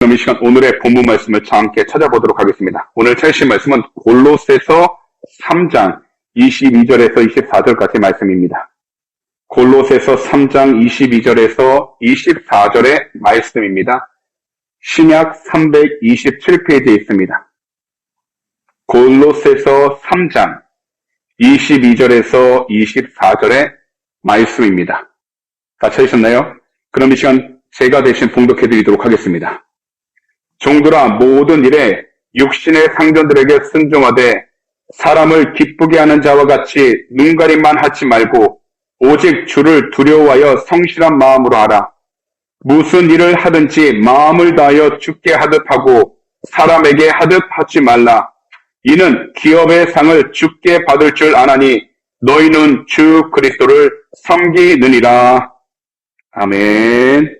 그럼 이 시간 오늘의 본문 말씀을 함께 찾아보도록 하겠습니다. 오늘 찾으실 말씀은 골로새서 3장 22절에서 24절까지 말씀입니다. 골로새서 3장 22절에서 24절의 말씀입니다. 신약 327페이지에 있습니다. 골로새서 3장 22절에서 24절의 말씀입니다. 다 찾으셨나요? 그럼 이 시간 제가 대신 봉독해드리도록 하겠습니다. 종들아, 모든 일에 육신의 상전들에게 순종하되 사람을 기쁘게 하는 자와 같이 눈가림만 하지 말고 오직 주를 두려워하여 성실한 마음으로 하라. 무슨 일을 하든지 마음을 다하여 주께 하듯 하고 사람에게 하듯 하지 말라. 이는 기업의 상을 주께 받을 줄 아나니 너희는 주 그리스도를 섬기느니라. 아멘.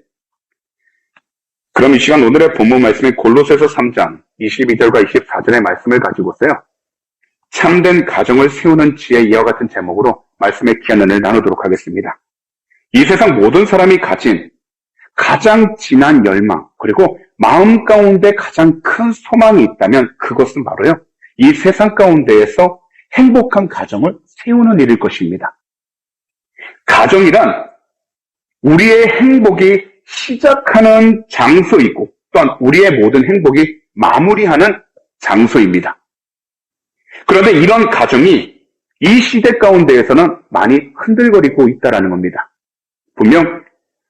그럼 이 시간 오늘의 본문 말씀인 골로새서 3장 22절과 24절의 말씀을 가지고서요, 참된 가정을 세우는 지혜 이와 같은 제목으로 말씀의 귀한 은혜를 나누도록 하겠습니다. 이 세상 모든 사람이 가진 가장 진한 열망, 그리고 마음 가운데 가장 큰 소망이 있다면 그것은 바로요, 이 세상 가운데에서 행복한 가정을 세우는 일일 것입니다. 가정이란 우리의 행복이 시작하는 장소이고 또한 우리의 모든 행복이 마무리하는 장소입니다. 그런데 이런 가정이 이 시대 가운데에서는 많이 흔들거리고 있다는 겁니다. 분명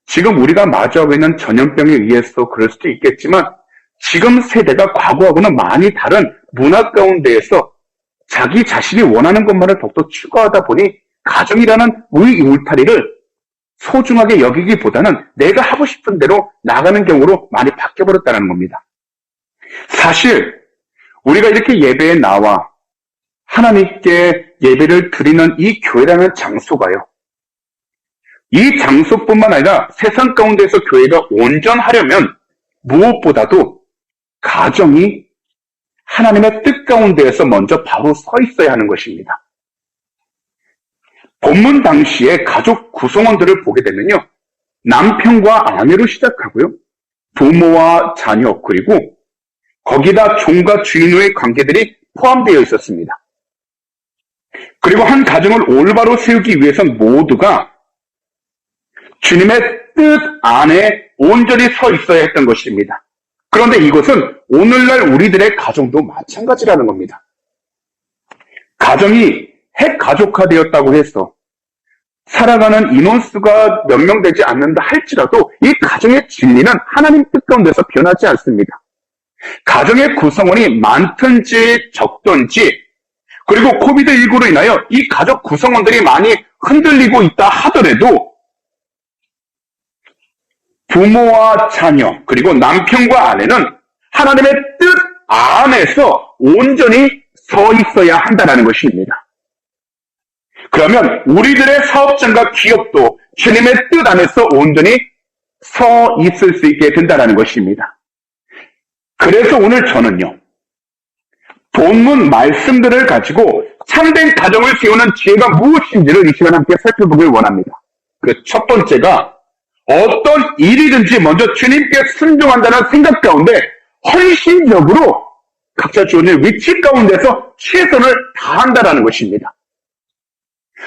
지금 우리가 마주하고 있는 전염병에 의해서 그럴 수도 있겠지만 지금 세대가 과거하고는 많이 다른 문화 가운데에서 자기 자신이 원하는 것만을 더욱더 추구하다 보니 가정이라는 우리 울타리를 소중하게 여기기보다는 내가 하고 싶은 대로 나가는 경우로 많이 바뀌어버렸다는 겁니다. 사실 우리가 이렇게 예배에 나와 하나님께 예배를 드리는 이 교회라는 장소가요, 이 장소뿐만 아니라 세상 가운데서 교회가 온전하려면 무엇보다도 가정이 하나님의 뜻 가운데에서 먼저 바로 서 있어야 하는 것입니다. 본문 당시에 가족 구성원들을 보게 되면요, 남편과 아내로 시작하고요, 부모와 자녀, 그리고 거기다 종과 주인의 관계들이 포함되어 있었습니다. 그리고 한 가정을 올바로 세우기 위해선 모두가 주님의 뜻 안에 온전히 서 있어야 했던 것입니다. 그런데 이것은 오늘날 우리들의 가정도 마찬가지라는 겁니다. 가정이 핵가족화되었다고 해서 살아가는 인원수가 몇 명 되지 않는다 할지라도 이 가정의 진리는 하나님 뜻 가운데서 변하지 않습니다. 가정의 구성원이 많든지 적든지, 그리고 코비드19로 인하여 이 가족 구성원들이 많이 흔들리고 있다 하더라도 부모와 자녀, 그리고 남편과 아내는 하나님의 뜻 안에서 온전히 서 있어야 한다는 것입니다. 그러면 우리들의 사업장과 기업도 주님의 뜻 안에서 온전히 서 있을 수 있게 된다는 것입니다. 그래서 오늘 저는요, 본문 말씀들을 가지고 참된 가정을 세우는 지혜가 무엇인지를 이 시간 함께 살펴보길 원합니다. 그 첫 번째가 어떤 일이든지 먼저 주님께 순종한다는 생각 가운데 헌신적으로 각자 주어진 위치 가운데서 최선을 다한다는 것입니다.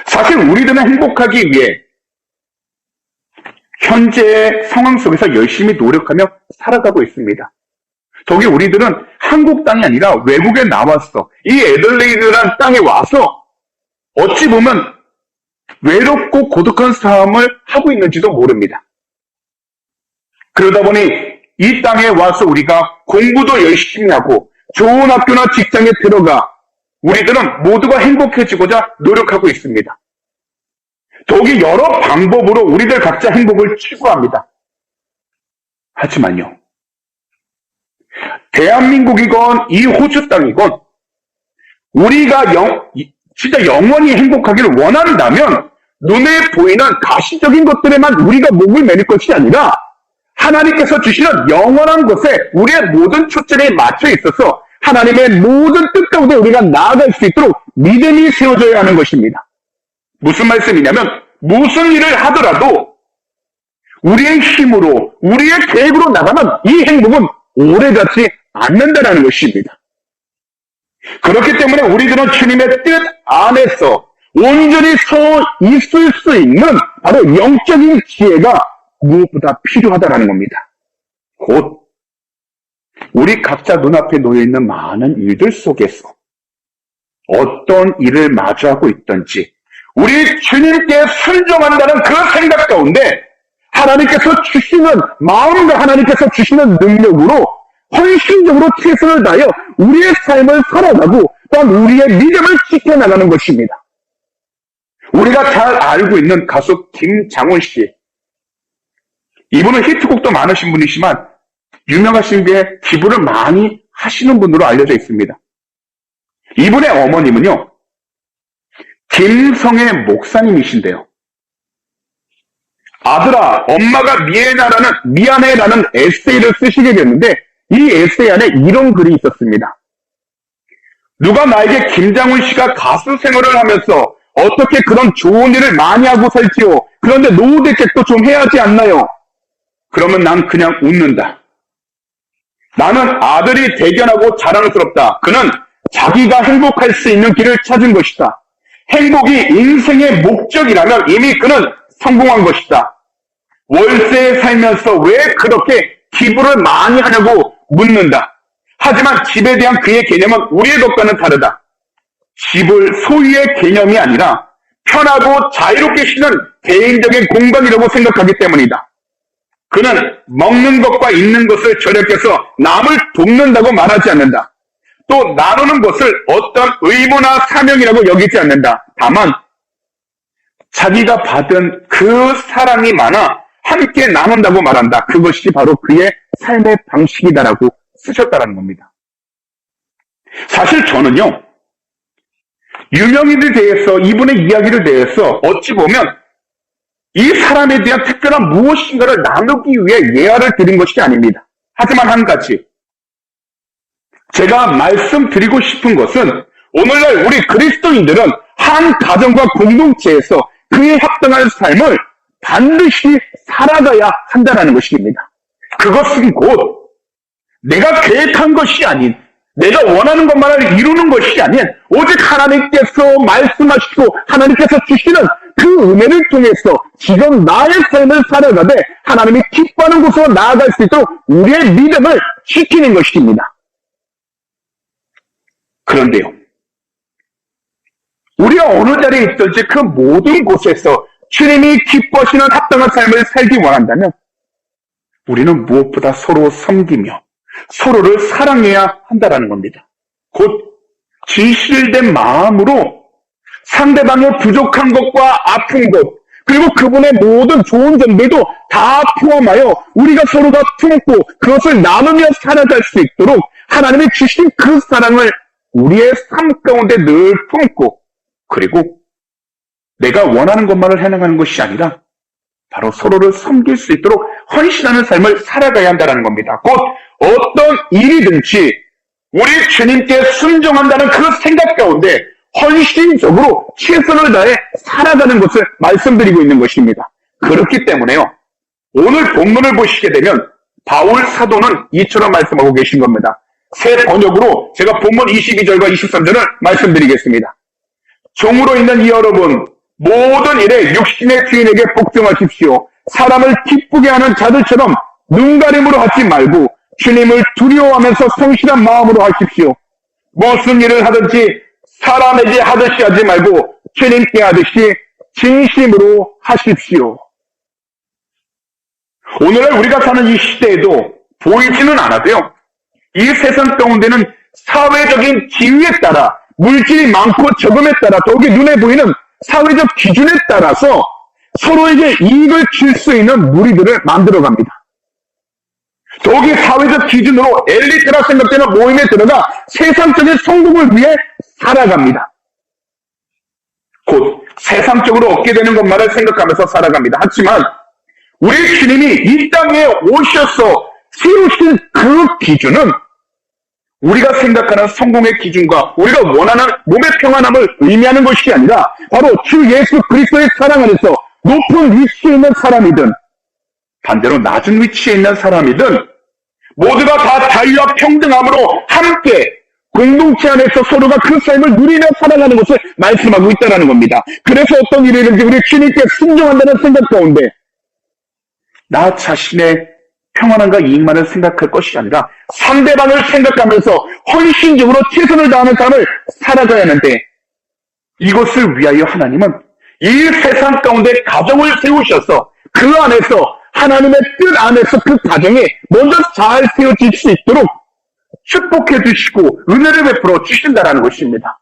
사실 우리들은 행복하기 위해 현재의 상황 속에서 열심히 노력하며 살아가고 있습니다. 더욱이 우리들은 한국 땅이 아니라 외국에 나왔어. 이 애들레이드라는 땅에 와서 어찌 보면 외롭고 고독한 삶을 하고 있는지도 모릅니다. 그러다 보니 이 땅에 와서 우리가 공부도 열심히 하고 좋은 학교나 직장에 들어가 우리들은 모두가 행복해지고자 노력하고 있습니다. 더욱이 여러 방법으로 우리들 각자 행복을 추구합니다. 하지만요, 대한민국이건 이 호주 땅이건 우리가 진짜 영원히 행복하기를 원한다면 눈에 보이는 가시적인 것들에만 우리가 목을 매릴 것이 아니라 하나님께서 주시는 영원한 것에 우리의 모든 초점이 맞춰 있어서 하나님의 모든 뜻 가운데 우리가 나아갈 수 있도록 믿음이 세워져야 하는 것입니다. 무슨 말씀이냐면 무슨 일을 하더라도 우리의 힘으로, 우리의 계획으로 나가면 이 행복은 오래가지 않는다는 것입니다. 그렇기 때문에 우리들은 주님의 뜻 안에서 온전히 서 있을 수 있는 바로 영적인 지혜가 무엇보다 필요하다는 겁니다. 곧 우리 각자 눈앞에 놓여있는 많은 일들 속에서 어떤 일을 마주하고 있든지 우리 주님께 순종한다는 그 생각 가운데 하나님께서 주시는 마음과 하나님께서 주시는 능력으로 헌신적으로 최선을 다하여 우리의 삶을 살아가고 또한 우리의 믿음을 지켜나가는 것입니다. 우리가 잘 알고 있는 가수 김장훈 씨, 이분은 히트곡도 많으신 분이지만 유명하신 게 기부를 많이 하시는 분으로 알려져 있습니다. 이분의 어머님은요, 김성애 목사님이신데요. 아들아, 엄마가 미안해라는 에세이를 쓰시게 됐는데 이 에세이 안에 이런 글이 있었습니다. 누가 나에게 김장훈 씨가 가수 생활을 하면서 어떻게 그런 좋은 일을 많이 하고 살지요? 그런데 노후 대책도 좀 해야 하지 않나요? 그러면 난 그냥 웃는다. 나는 아들이 대견하고 자랑스럽다. 그는 자기가 행복할 수 있는 길을 찾은 것이다. 행복이 인생의 목적이라면 이미 그는 성공한 것이다. 월세에 살면서 왜 그렇게 기부를 많이 하냐고 묻는다. 하지만 집에 대한 그의 개념은 우리의 것과는 다르다. 집을 소유의 개념이 아니라 편하고 자유롭게 쉬는 개인적인 공간이라고 생각하기 때문이다. 그는 먹는 것과 있는 것을 절약해서 남을 돕는다고 말하지 않는다. 또 나누는 것을 어떤 의무나 사명이라고 여기지 않는다. 다만 자기가 받은 그 사랑이 많아 함께 나눈다고 말한다. 그것이 바로 그의 삶의 방식이다라고 쓰셨다는 겁니다. 사실 저는요, 유명인에 대해서 이분의 이야기를 대해서 어찌 보면 이 사람에 대한 특별한 무엇인가를 나누기 위해 예화를 드린 것이 아닙니다. 하지만 한 가지 제가 말씀드리고 싶은 것은 오늘날 우리 그리스도인들은 한 가정과 공동체에서 그에 합당한 삶을 반드시 살아가야 한다는 것입니다. 그것은 곧 내가 계획한 것이 아닌 내가 원하는 것만을 이루는 것이 아닌 오직 하나님께서 말씀하시고 하나님께서 주시는 그 은혜를 통해서 지금 나의 삶을 살아가되 하나님이 기뻐하는 곳으로 나아갈 수 있도록 우리의 믿음을 지키는 것입니다. 그런데요, 우리가 어느 자리에 있든지 그 모든 곳에서 주님이 기뻐하시는 합당한 삶을 살기 원한다면 우리는 무엇보다 서로 섬기며 서로를 사랑해야 한다는 겁니다. 곧 진실된 마음으로 상대방의 부족한 것과 아픈 것 그리고 그분의 모든 좋은 점들도 다 포함하여 우리가 서로가 품고 그것을 나누며 살아갈 수 있도록 하나님이 주신 그 사랑을 우리의 삶 가운데 늘 품고 그리고 내가 원하는 것만을 해나가는 것이 아니라 바로 서로를 섬길 수 있도록 헌신하는 삶을 살아가야 한다는 겁니다. 곧 어떤 일이든지 우리 주님께 순종한다는 그 생각 가운데 헌신적으로 최선을 다해 살아가는 것을 말씀드리고 있는 것입니다. 그렇기 때문에요, 오늘 본문을 보시게 되면 바울 사도는 이처럼 말씀하고 계신 겁니다. 새 번역으로 제가 본문 22절과 23절을 말씀드리겠습니다. 종으로 있는 이 여러분, 모든 일에 육신의 주인에게 복종하십시오. 사람을 기쁘게 하는 자들처럼 눈가림으로 하지 말고 주님을 두려워하면서 성실한 마음으로 하십시오. 무슨 일을 하든지 사람에게 하듯이 하지 말고 주님께 하듯이 진심으로 하십시오. 오늘날 우리가 사는 이 시대에도 보이지는 않아도요, 이 세상 가운데는 사회적인 기류에 따라 물질이 많고 적음에 따라 더욱이 눈에 보이는 사회적 기준에 따라서 서로에게 이익을 줄 수 있는 무리들을 만들어갑니다. 더욱이 사회적 기준으로 엘리트라 생각되는 모임에 들어가 세상적인 성공을 위해 살아갑니다. 곧 세상적으로 얻게 되는 것만을 생각하면서 살아갑니다. 하지만 우리 주님이 이 땅에 오셔서 세우신 그 기준은 우리가 생각하는 성공의 기준과 우리가 원하는 몸의 평안함을 의미하는 것이 아니라 바로 주 예수 그리스도의 사랑 안에서 높은 위치에 있는 사람이든 반대로 낮은 위치에 있는 사람이든 모두가 다 자유와 평등함으로 함께 공동체 안에서 서로가 그 삶을 누리며 살아가는 것을 말씀하고 있다는 겁니다. 그래서 어떤 일이 있는지 우리 주님께 순종한다는 생각 가운데 나 자신의 평안함과 이익만을 생각할 것이 아니라 상대방을 생각하면서 헌신적으로 최선을 다하는 삶을 살아가야 하는데, 이것을 위하여 하나님은 이 세상 가운데 가정을 세우셔서 그 안에서 하나님의 뜻 안에서 그 가정이 먼저 잘 세워질 수 있도록 축복해 주시고 은혜를 베풀어 주신다는 것입니다.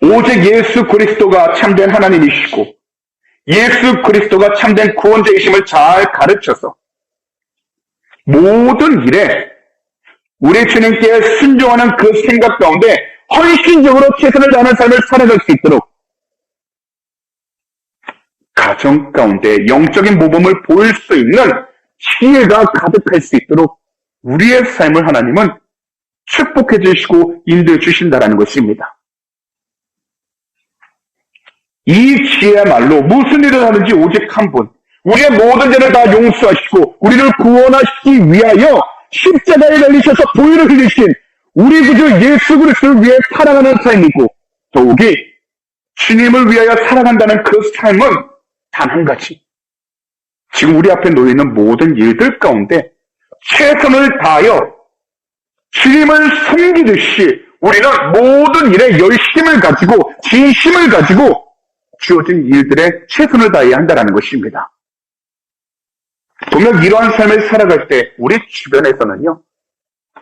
오직 예수 그리스도가 참된 하나님이시고 예수 그리스도가 참된 구원자이심을 잘 가르쳐서 모든 일에 우리 주님께 순종하는 그 생각 가운데 헌신적으로 최선을 다하는 삶을 살아갈 수 있도록 가정 가운데 영적인 모범을 보일 수 있는 지혜가 가득할 수 있도록 우리의 삶을 하나님은 축복해 주시고 인도해 주신다는 것입니다. 이 지혜야말로 무슨 일을 하든지 오직 한 분, 우리의 모든 죄를 다 용서하시고 우리를 구원하시기 위하여 십자가에 달리셔서 보혈을 흘리신 우리 구주 예수 그리스도를 위해 살아가는 삶이고, 더욱이 주님을 위하여 살아간다는 그 삶은 단 한 가지, 지금 우리 앞에 놓여있는 모든 일들 가운데 최선을 다하여 주님을 섬기듯이 우리는 모든 일에 열심을 가지고 진심을 가지고 주어진 일들에 최선을 다해야 한다는 것입니다. 분명 이러한 삶을 살아갈 때 우리 주변에서는요,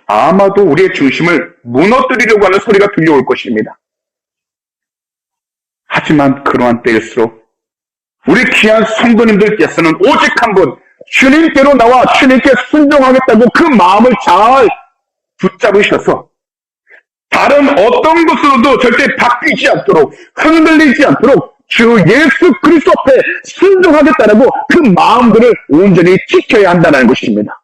아마도 우리의 중심을 무너뜨리려고 하는 소리가 들려올 것입니다. 하지만 그러한 때일수록 우리 귀한 성도님들께서는 오직 한 분, 주님께로 나와 주님께 순종하겠다고 그 마음을 잘 붙잡으셔서 다른 어떤 것으로도 절대 바뀌지 않도록, 흔들리지 않도록 주 예수 그리스도 앞에 순종하겠다고 그 마음들을 온전히 지켜야 한다는 것입니다.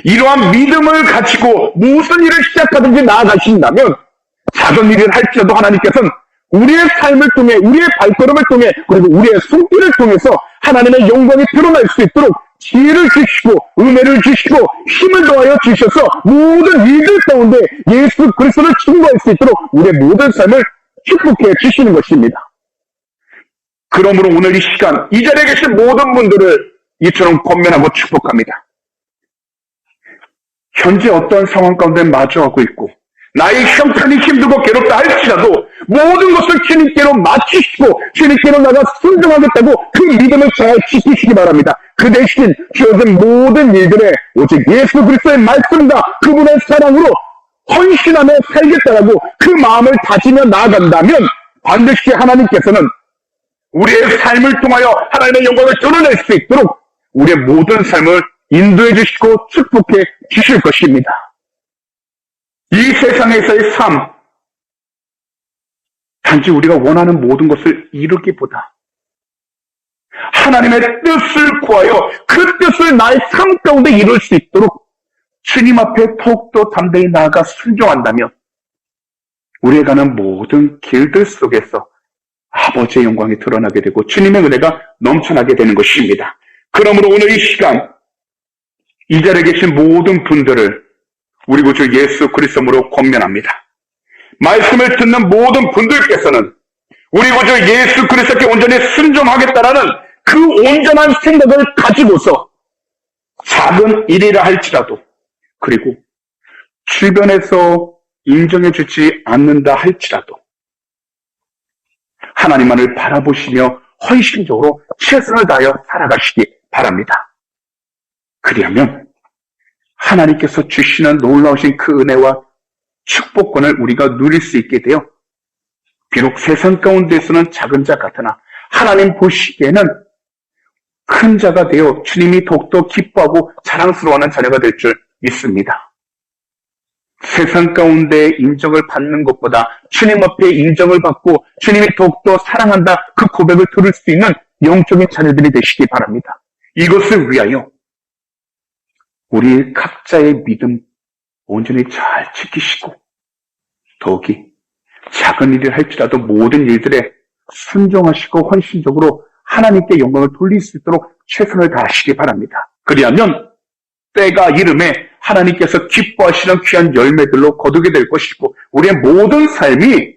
이러한 믿음을 가지고 무슨 일을 시작하든지 나아가신다면 작은 일을 할지라도 하나님께서는 우리의 삶을 통해, 우리의 발걸음을 통해, 그리고 우리의 손길을 통해서 하나님의 영광이 드러날 수 있도록 지혜를 주시고 은혜를 주시고 힘을 더하여 주셔서 모든 일들 가운데 예수 그리스도를 증거할 수 있도록 우리의 모든 삶을 축복해 주시는 것입니다. 그러므로 오늘 이 시간 이 자리에 계신 모든 분들을 이처럼 권면하고 축복합니다. 현재 어떠한 상황 가운데 마주하고 있고 나의 형편이 힘들고 괴롭다 할지라도 모든 것을 주님께로 맞추시고 주님께로 나가 순종하겠다고 그 믿음을 잘 지키시기 바랍니다. 그 대신 주어진 모든 일들에 오직 예수 그리스도의 말씀과 그분의 사랑으로 헌신하며 살겠다라고 그 마음을 다지며 나아간다면 반드시 하나님께서는 우리의 삶을 통하여 하나님의 영광을 드러낼 수 있도록 우리의 모든 삶을 인도해 주시고 축복해 주실 것입니다. 이 세상에서의 삶, 단지 우리가 원하는 모든 것을 이루기보다 하나님의 뜻을 구하여 그 뜻을 나의 삶 가운데 이룰 수 있도록 주님 앞에 더욱더 담대히 나아가 순종한다면 우리가 가는 모든 길들 속에서 아버지의 영광이 드러나게 되고 주님의 은혜가 넘쳐나게 되는 것입니다. 그러므로 오늘 이 시간 이 자리에 계신 모든 분들을 우리 구주 예수 그리스도로 권면합니다. 말씀을 듣는 모든 분들께서는 우리 구주 예수 그리스도께 온전히 순종하겠다라는 그 온전한 생각을 가지고서 작은 일이라 할지라도, 그리고 주변에서 인정해주지 않는다 할지라도 하나님만을 바라보시며 헌신적으로 최선을 다하여 살아가시기 바랍니다. 그리하면 하나님께서 주시는 놀라우신 그 은혜와 축복권을 우리가 누릴 수 있게 되어 비록 세상 가운데서는 작은 자 같으나 하나님 보시기에는 큰 자가 되어 주님이 더욱더 기뻐하고 자랑스러워하는 자녀가 될 줄 믿습니다. 세상 가운데 인정을 받는 것보다 주님 앞에 인정을 받고 주님이 더욱더 사랑한다 그 고백을 들을 수 있는 영적인 자녀들이 되시기 바랍니다. 이것을 위하여 우리 각자의 믿음 온전히 잘 지키시고 더욱이 작은 일을 할지라도 모든 일들에 순종하시고 헌신적으로 하나님께 영광을 돌릴 수 있도록 최선을 다하시기 바랍니다. 그리하면 때가 이름에 하나님께서 기뻐하시는 귀한 열매들로 거두게 될 것이고 우리의 모든 삶이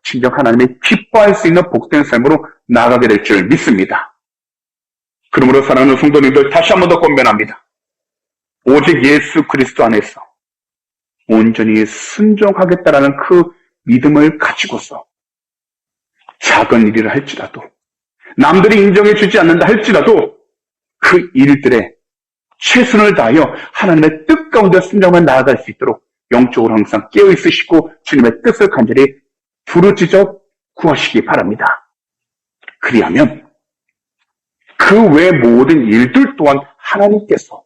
진정 하나님이 기뻐할 수 있는 복된 삶으로 나아가게 될 줄 믿습니다. 그러므로 사랑하는 성도님들 다시 한 번 더 권면합니다. 오직 예수 그리스도 안에서 온전히 순종하겠다라는 그 믿음을 가지고서 작은 일이라 할지라도 남들이 인정해 주지 않는다 할지라도 그 일들에 최선을 다하여 하나님의 뜻 가운데 순종만 나아갈 수 있도록 영적으로 항상 깨어 있으시고 주님의 뜻을 간절히 부르짖어 구하시기 바랍니다. 그리하면 그 외 모든 일들 또한 하나님께서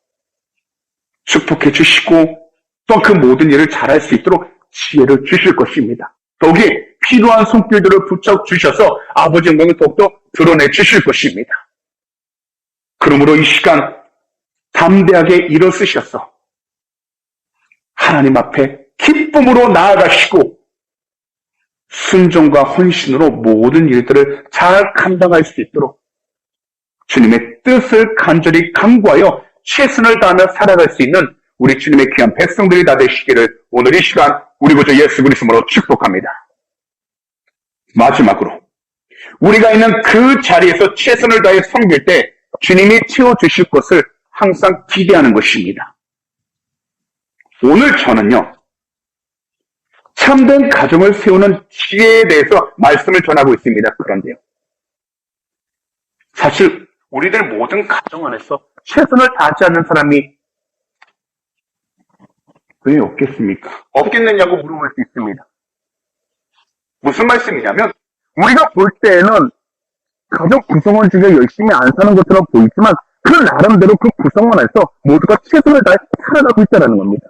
축복해 주시고 또한 그 모든 일을 잘할 수 있도록 지혜를 주실 것입니다. 더욱이 필요한 손길들을 붙여 주셔서 아버지 영광을 더욱더 드러내 주실 것입니다. 그러므로 이 시간 담대하게 일어서셔서 하나님 앞에 기쁨으로 나아가시고 순종과 헌신으로 모든 일들을 잘 감당할 수 있도록 주님의 뜻을 간절히 간구하여 최선을 다하며 살아갈 수 있는 우리 주님의 귀한 백성들이 다 되시기를 오늘 이 시간 우리 구주 예수 그리스도로 축복합니다. 마지막으로 우리가 있는 그 자리에서 최선을 다해 섬길 때 주님이 채워주실 것을 항상 기대하는 것입니다. 오늘 저는요, 참된 가정을 세우는 지혜에 대해서 말씀을 전하고 있습니다. 그런데요, 사실 우리들 모든 가정 안에서 최선을 다하지 않는 사람이 왜 없겠습니까? 없겠느냐고 물어볼 수 있습니다. 무슨 말씀이냐면 우리가 볼 때에는 가족 구성원 중에 열심히 안 사는 것처럼 보이지만 그 나름대로 그 구성원에서 모두가 최선을 다해 살아가고 있다는 겁니다.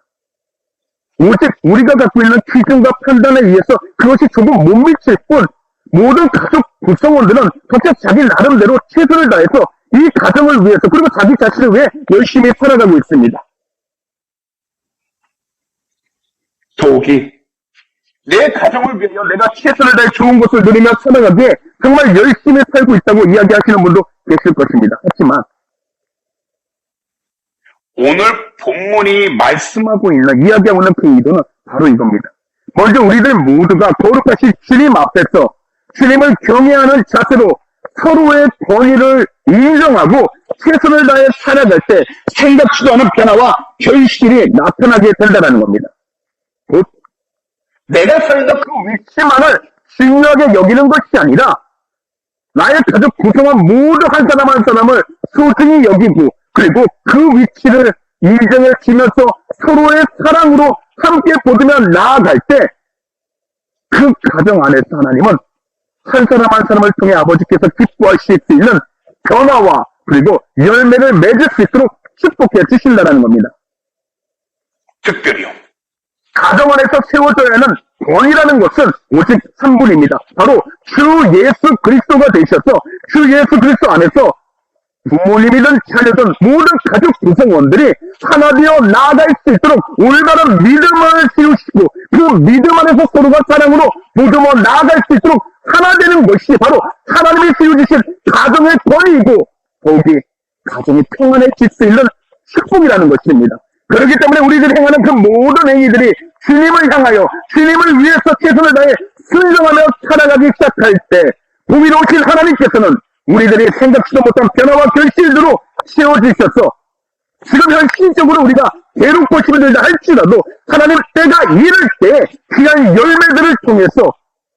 오직 우리가 갖고 있는 기준과 판단에 의해서 그것이 조금 못 미칠 뿐 모든 가족 구성원들은 각자 자기 나름대로 최선을 다해서 이 가정을 위해서 그리고 자기 자신을 위해 열심히 살아가고 있습니다. 더욱이 내 가정을 위하여 내가 최선을 다해 좋은 것을 누리며 살아가기에 정말 열심히 살고 있다고 이야기하시는 분도 계실 것입니다. 하지만 오늘 본문이 말씀하고 있는 이야기하고 있는 그 의도는 바로 이겁니다. 먼저 우리들 모두가 거룩하신 주님 앞에서 주님을 경외하는 자세로 서로의 권위를 인정하고 최선을 다해 살아갈 때 생각지도 않은 변화와 결실이 나타나게 된다는 겁니다. 곧 내가 살던 그 위치만을 중요하게 여기는 것이 아니라 나의 가족 구성원 모두 한 사람 한 사람을 소중히 여기고 그리고 그 위치를 인정해 주면서 서로의 사랑으로 함께 보듬며 나아갈 때 그 가정 안에서 하나님은 한 사람 한 사람을 통해 아버지께서 기뻐하실 수 있는 변화와 그리고 열매를 맺을 수 있도록 축복해 주신다는 겁니다. 특별히요. 가정 안에서 세워져야 하는 권이라는 것은 오직 한 분입니다. 바로 주 예수 그리스도가 되셔서 주 예수 그리스도 안에서 부모님이든 자녀든 모든 가족 구성원들이 하나 되어 나아갈 수 있도록 올바른 믿음을 세우시고 그 믿음 안에서 서로가 사랑으로 보듬어 나아갈 수 있도록 하나 되는 것이 바로 하나님이 세워주신 가정의 권위이고 거기 가정이 평안해질 수 있는 축복이라는 것입니다. 그렇기 때문에 우리들이 행하는 그 모든 행위들이 주님을 향하여 주님을 위해서 최선을 다해 순종하며 살아가기 시작할 때 보위로우신 하나님께서는 우리들이 생각지도 못한 변화와 결실들로 채워주셔서 지금 현실적으로 우리가 괴롭고 힘들다 할지라도 하나님 때가 이를 때 귀한 열매들을 통해서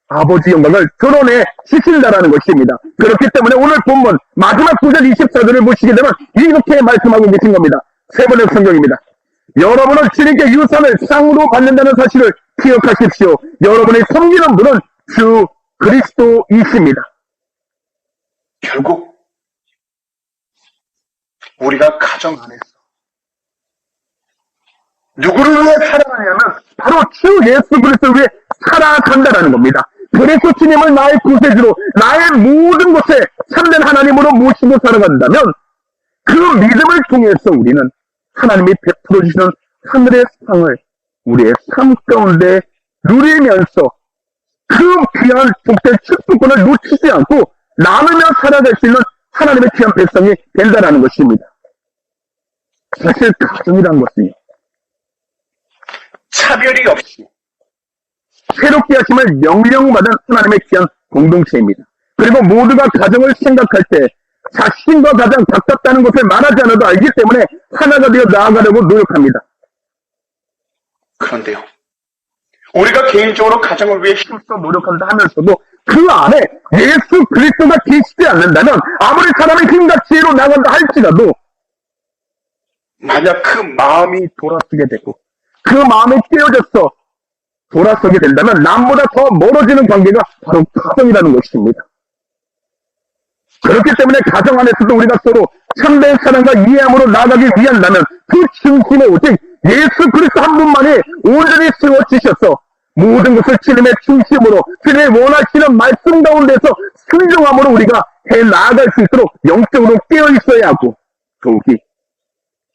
아버지 영광을 드러내 주신다라는 것입니다. 그렇기 때문에 오늘 본문 마지막 9절 24절을 보시게 되면 이렇게 말씀하고 계신 겁니다. 세 번의 성경입니다. 여러분은 주님께 유산을 쌍으로 받는다는 사실을 기억하십시오. 여러분이 섬기는 분은 주 그리스도이십니다. 결국 우리가 가정 안에서 누구를 위해 살아가냐면 바로 주 예수 그리스도를 위해 살아간다는 겁니다. 그래서 주님을 나의 구세주로 나의 모든 것에 참된 하나님으로 모시고 살아간다면 그 믿음을 통해서 우리는 하나님이 베풀어 주시는 하늘의 상을 우리의 삶 가운데 누리면서 그 귀한 복된 축복권을 놓치지 않고 나누며 살아갈 수 있는 하나님의 귀한 백성이 된다는 것입니다. 사실 가정이란 것은요, 차별이 없이 새롭게 하심을 명령받은 하나님의 귀한 공동체입니다. 그리고 모두가 가정을 생각할 때 자신과 가장 가깝다는 것을 말하지 않아도 알기 때문에 하나가 되어 나아가려고 노력합니다. 그런데요, 우리가 개인적으로 가정을 위해 힘써 노력한다 하면서도 그 안에 예수 그리스도가 계시지 않는다면 아무리 사람의 힘과 지혜로 나간다 할지라도 만약 그 마음이 돌아서게 되고 그 마음이 깨어져서 돌아서게 된다면 남보다 더 멀어지는 관계가 바로 가정이라는 것입니다. 그렇기 때문에 가정 안에서도 우리가 서로 참된 사랑과 이해함으로 나아가기 위한다면 그 중심에 오직 예수 그리스도 한 분만이 온전히 세워지셔서 모든 것을 주님의 중심으로 주님의 원하시는 말씀 가운데서 순종함으로 우리가 해나아갈 수 있도록 영적으로 깨어있어야 하고 더욱이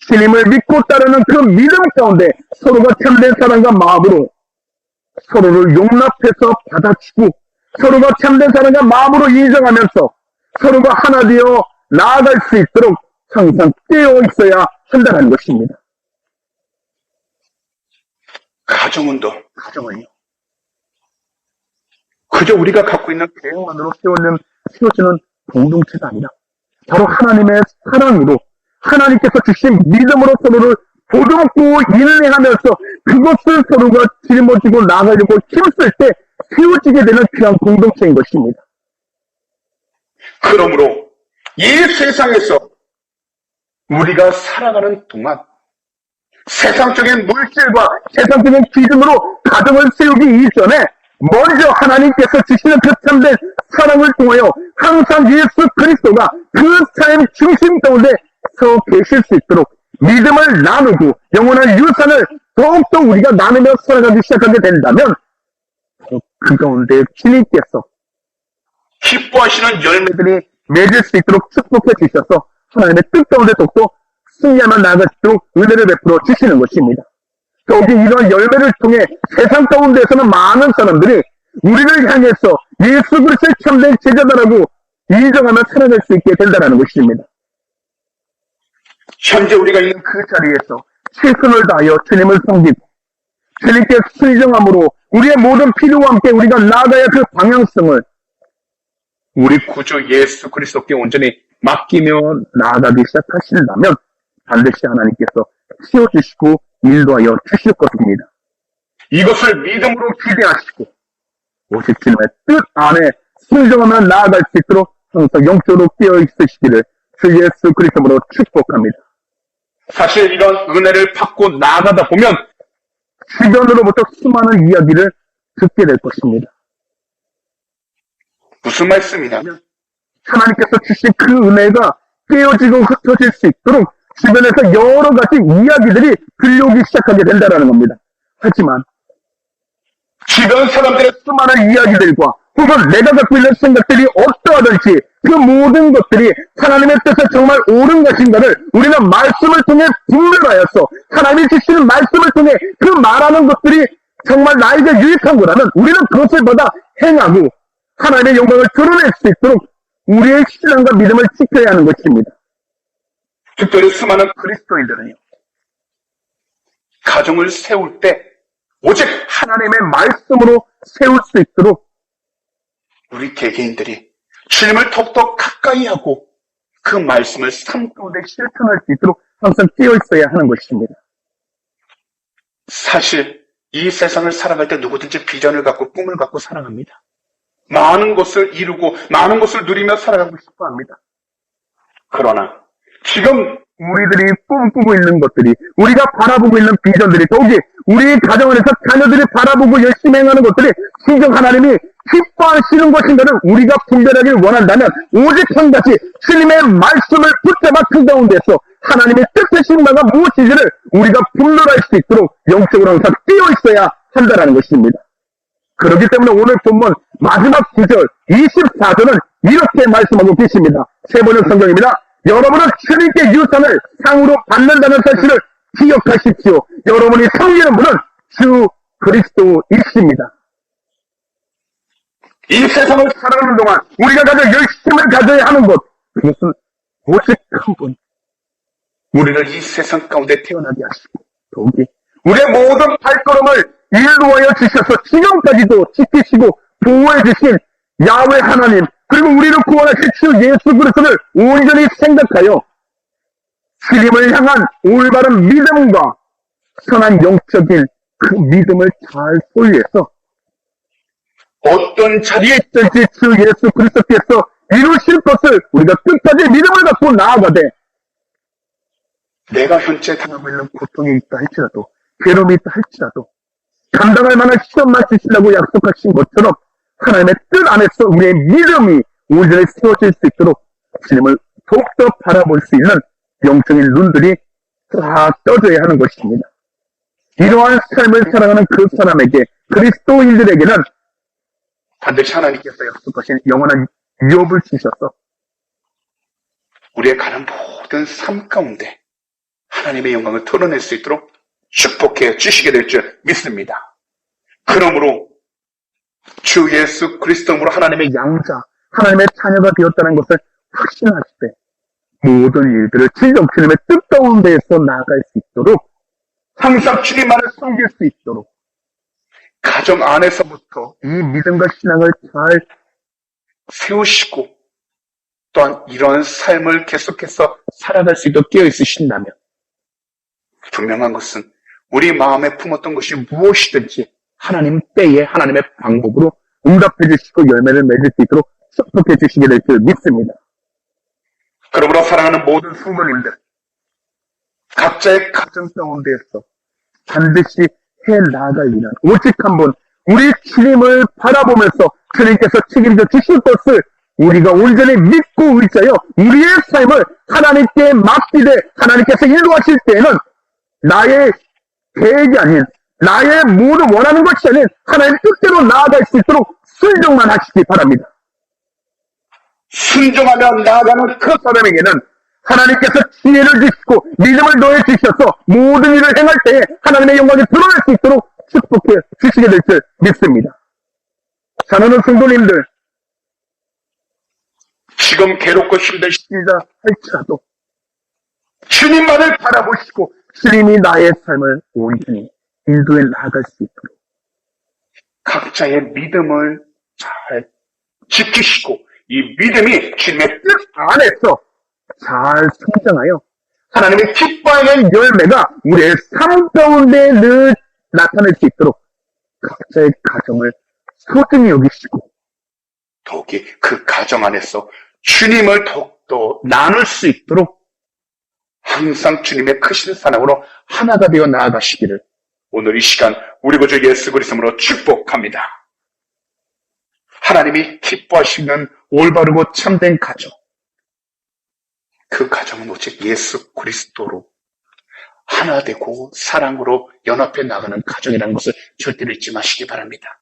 주님을 믿고 따르는 그 믿음 가운데 서로가 참된 사랑과 마음으로 서로를 용납해서 받아치고 서로가 참된 사랑과 마음으로 인정하면서 서로가 하나 되어 나아갈 수 있도록 항상 깨어 있어야 한다는 것입니다. 가정은요. 그저 우리가 갖고 있는 계획만으로 세워지는 공동체가 아니라 바로 하나님의 사랑으로 하나님께서 주신 믿음으로 서로를 보듬고 인내하면서 그것을 서로가 짊어지고 나가려고 힘쓸 때 세워지게 되는 귀한 공동체인 것입니다. 그러므로 이 세상에서 우리가 살아가는 동안 세상적인 물질과 세상적인 기준으로 가정을 세우기 이전에 먼저 하나님께서 주시는 그 참된 사랑을 통하여 항상 예수 그리스도가 그 삶 중심 가운데 서 계실 수 있도록 믿음을 나누고 영원한 유산을 더욱더 우리가 나누며 살아가기 시작하게 된다면 그 가운데 주님께서 기뻐하시는 열매들이 맺을 수 있도록 축복해 주셔서 하나님의 뜻 가운데 더욱더 승리하며 나아갈 수 있도록 은혜를 베풀어 주시는 것입니다. 더욱이 이러한 열매를 통해 세상 가운데서는 많은 사람들이 우리를 향해서 예수 그리스도의 참된 제자다라고 인정하며 살아갈 수 있게 된다는 것입니다. 현재 우리가 있는 그 자리에서 최선을 다하여 주님을 섬기고 주님께 순종함으로 우리의 모든 필요와 함께 우리가 나아가야 그 방향성을 우리 구주 예수 그리스도께 온전히 맡기며 나아가기 시작하신다면 반드시 하나님께서 세워주시고 인도하여 주실 것입니다. 이것을 믿음으로 기대하시고 오직 주님의 뜻 안에 순종하며 나아갈 수 있도록 항상 영적으로 깨어 있으시기를 주 예수 그리스도로 축복합니다. 사실 이런 은혜를 받고 나아가다 보면 주변으로부터 수많은 이야기를 듣게 될 것입니다. 무슨 말씀이냐면 하나님께서 주신 그 은혜가 깨어지고 흩어질 수 있도록 주변에서 여러 가지 이야기들이 들려오기 시작하게 된다는 겁니다. 하지만 주변 사람들의 수많은 이야기들과 혹은 내가 갖고 있는 생각들이 어떠하든지 그 모든 것들이 하나님의 뜻에 정말 옳은 것인가를 우리는 말씀을 통해 분별하여서 하나님이 주시는 말씀을 통해 그 말하는 것들이 정말 나에게 유익한 거라면 우리는 그것을 받아 행하고 하나님의 영광을 드러낼 수 있도록 우리의 신앙과 믿음을 지켜야 하는 것입니다. 특별히 수많은 그리스도인들은요, 가정을 세울 때 오직 하나님의 말씀으로 세울 수 있도록 우리 개개인들이 주님을 더욱더 가까이 하고 그 말씀을 삶 가운데 실천할 수 있도록 항상 깨어 있어야 하는 것입니다. 사실 이 세상을 살아갈 때 누구든지 비전을 갖고 꿈을 갖고 살아갑니다. 많은 것을 이루고 많은 것을 누리며 살아가고 싶어 합니다. 그러나 지금 우리들이 꿈꾸고 있는 것들이 우리가 바라보고 있는 비전들이 더욱이 우리 가정 안에서 자녀들이 바라보고 열심히 행하는 것들이 진정 하나님이 기뻐하시는 것인가를 우리가 분별하길 원한다면 오직 한 가지 주님의 말씀을 붙잡아 그 가운데서 하나님의 뜻하신 바가 무엇인지를 우리가 분별할 수 있도록 영적으로 항상 뛰어 있어야 한다는 것입니다. 그렇기 때문에 오늘 본문 마지막 9절 24절은 이렇게 말씀하고 계십니다. 세 번역 성경입니다. 여러분은 주님께 유산을 상으로 받는다는 사실을 기억하십시오. 여러분이 섬기는 분은 주 그리스도이십니다. 이 세상을 살아가는 동안 우리가 가장 열심을 가져야 하는 것, 그것은 오직 한 분, 우리를 이 세상 가운데 태어나게 하시고 더욱이 우리의 모든 발걸음을 인도하여 주셔서 지금까지도 지키시고 보호해 주신 야훼 하나님, 그리고 우리를 구원하실 주 예수 그리스도를 온전히 생각하여 주님을 향한 올바른 믿음과 선한 영적인 그 믿음을 잘 소유해서 어떤 자리에 있든지 주 예수 그리스도께서 이루실 것을 우리가 끝까지 믿음을 갖고 나아가되, 내가 현재 당하고 있는 고통이 있다 할지라도, 괴로움이 있다 할지라도 감당할 만한 시험만 주시려고 약속하신 것처럼 하나님의 뜻 안에서 우리의 믿음이 온전히 세워질 수 있도록 주님을 더욱더 바라볼 수 있는 영적인 눈들이 쫙 떠져야 하는 것입니다. 이러한 삶을 살아가는 그 사람에게, 그리스도인들에게는 반드시 하나님께서 약속하신 영원한 유업을 주셔서 우리의 가는 모든 삶 가운데 하나님의 영광을 드러낼 수 있도록 축복해 주시게 될 줄 믿습니다. 그러므로 주 예수 그리스도로 하나님의 양자, 하나님의 자녀가 되었다는 것을 확신하실 때 모든 일들을 진정 주님의 뜻 가운데에서 나아갈 수 있도록, 항상 주님만을 섬길 수 있도록 가정 안에서부터 이 믿음과 신앙을 잘 세우시고 또한 이런 삶을 계속해서 살아갈 수 있도록 깨어 있으신다면 분명한 것은 우리 마음에 품었던 것이 무엇이든지 하나님 때에 하나님의 방법으로 응답해 주시고 열매를 맺을 수 있도록 축복해 주시게 될 줄 믿습니다. 그러므로 사랑하는 모든 성도님들, 각자의 가정 가운데에서 반드시 해나갈 일은 오직 한 번 우리 주님을 바라보면서 주님께서 책임져 주실 것을 우리가 온전히 믿고 의지하여 우리의 삶을 하나님께 맡기되 하나님께서 인도하실 때에는 나의 계획이 아닌, 나의 모두 원하는 것이 아닌 하나님의 뜻대로 나아갈 수 있도록 순종만 하시기 바랍니다. 순종하며 나아가는 그 사람에게는 하나님께서 지혜를 주시고 믿음을 더해 주셔서 모든 일을 행할 때에 하나님의 영광이 드러날 수 있도록 축복해 주시게 될 줄 믿습니다. 사랑하는 성도님들, 지금 괴롭고 힘드시다 할지라도 주님만을 바라보시고 주님이 나의 삶을 온전히 인도해 나아갈 수 있도록 각자의 믿음을 잘 지키시고 이 믿음이 주님의 뜻 안에서 잘 성장하여 하나님의 기뻐하는 열매가 우리의 삶 가운데 늘 나타낼 수 있도록 각자의 가정을 소중히 여기시고 더욱이 그 가정 안에서 주님을 더욱더 나눌 수 있도록 항상 주님의 크신 사랑으로 하나가 되어 나아가시기를 오늘 이 시간 우리 구주 예수 그리스도로 축복합니다. 하나님이 기뻐하시는 올바르고 참된 가정, 그 가정은 오직 예수 그리스도로 하나 되고 사랑으로 연합해 나가는 가정이라는 것을 절대로 잊지 마시기 바랍니다.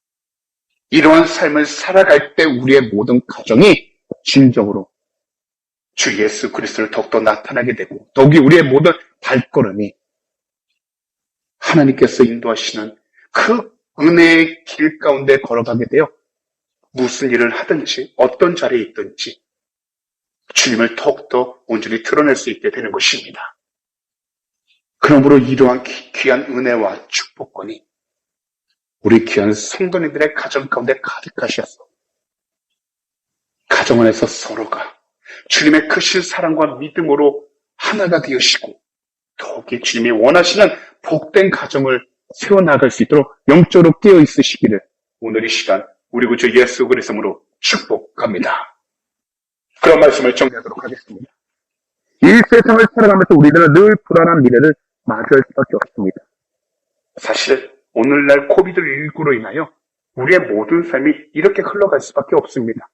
이러한 삶을 살아갈 때 우리의 모든 가정이 진정으로 주 예수 그리스도를 더욱더 나타나게 되고 더욱이 우리의 모든 발걸음이 하나님께서 인도하시는 그 은혜의 길 가운데 걸어가게 되어 무슨 일을 하든지 어떤 자리에 있든지 주님을 더욱더 온전히 드러낼 수 있게 되는 것입니다. 그러므로 이러한 귀한 은혜와 축복권이 우리 귀한 성도님들의 가정 가운데 가득하셔서 가정 안에서 서로가 주님의 크신 사랑과 믿음으로 하나가 되으시고 더욱이 주님이 원하시는 복된 가정을 세워나갈 수 있도록 영적으로 깨어 있으시기를 오늘 이 시간 우리 구주 예수 그리스도로 축복합니다. 그런 말씀을 정리하도록 하겠습니다. 이 세상을 살아가면서 우리들은 늘 불안한 미래를 마주할 수밖에 없습니다. 사실 오늘날 코비드19로 인하여 우리의 모든 삶이 이렇게 흘러갈 수밖에 없습니다.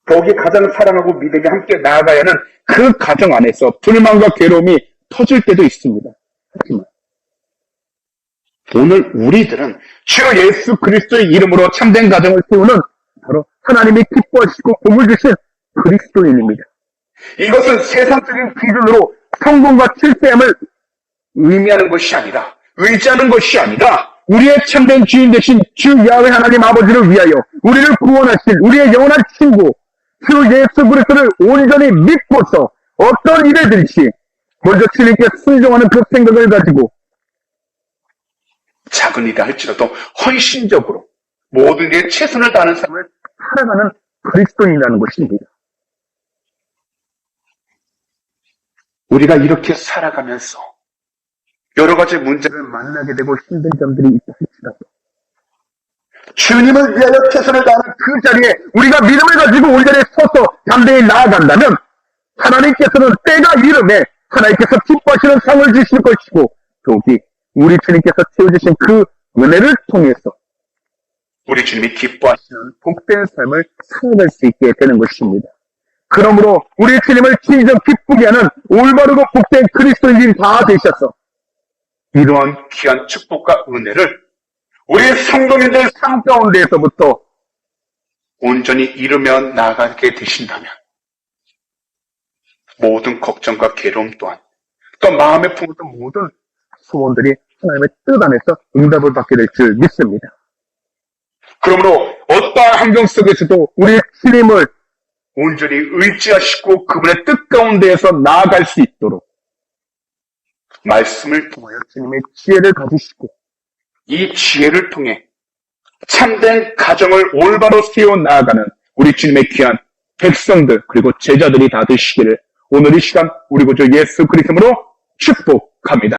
더욱이 가장 사랑하고 믿음이 함께 나아가야 하는 그 가정 안에서 불만과 괴로움이 터질 때도 있습니다. 하지만 오늘 우리들은 주 예수 그리스도의 이름으로 참된 가정을 세우는 바로 하나님이 기뻐하시고 복을 주신 그리스도인입니다. 이것은 세상적인 기준으로 성공과 실패함을 의미하는 것이 아니라, 의지하는 것이 아니라 우리의 참된 주인 되신 주 야훼 하나님 아버지를 위하여 우리를 구원하실 우리의 영원한 친구 주 예수 그리스도를 온전히 믿고서 어떤 일이든지 먼저 주님께 순종하는 그 생각을 가지고 작은 일이라 할지라도 헌신적으로 모든 일에 최선을 다하는 삶을 살아가는 그리스도인이라는 것입니다. 우리가 이렇게 살아가면서 여러 가지 문제를 만나게 되고 힘든 점들이 있다 할지라도 주님을 위하여 최선을 다하는 그 자리에 우리가 믿음을 가지고 온전히 서서 담대히 나아간다면 하나님께서는 때가 이름에 하나님께서 기뻐하시는 상을 주실 것이고 더욱이 우리 주님께서 채워주신 그 은혜를 통해서 우리 주님이 기뻐하시는 복된 삶을 살아갈 수 있게 되는 것입니다. 그러므로 우리 주님을 진정 기쁘게 하는 올바르고 복된 그리스도인들이 다 되셔서 이러한 귀한 축복과 은혜를 우리 성도님들 삶 가운데에서부터 온전히 이루며 나가게 되신다면 모든 걱정과 괴로움 또한 또 마음에 품었던 모든 소원들이 하나님의 뜻 안에서 응답을 받게 될 줄 믿습니다. 그러므로 어떠한 환경 속에서도 우리 주님을 온전히 의지하시고 그분의 뜻 가운데에서 나아갈 수 있도록 말씀을 통하여 주님의 지혜를 가지시고 이 지혜를 통해 참된 가정을 올바로 세워 나아가는 우리 주님의 귀한 백성들 그리고 제자들이 다 되시기를 오늘 이 시간 우리 구주 예수 그리스도로 축복합니다.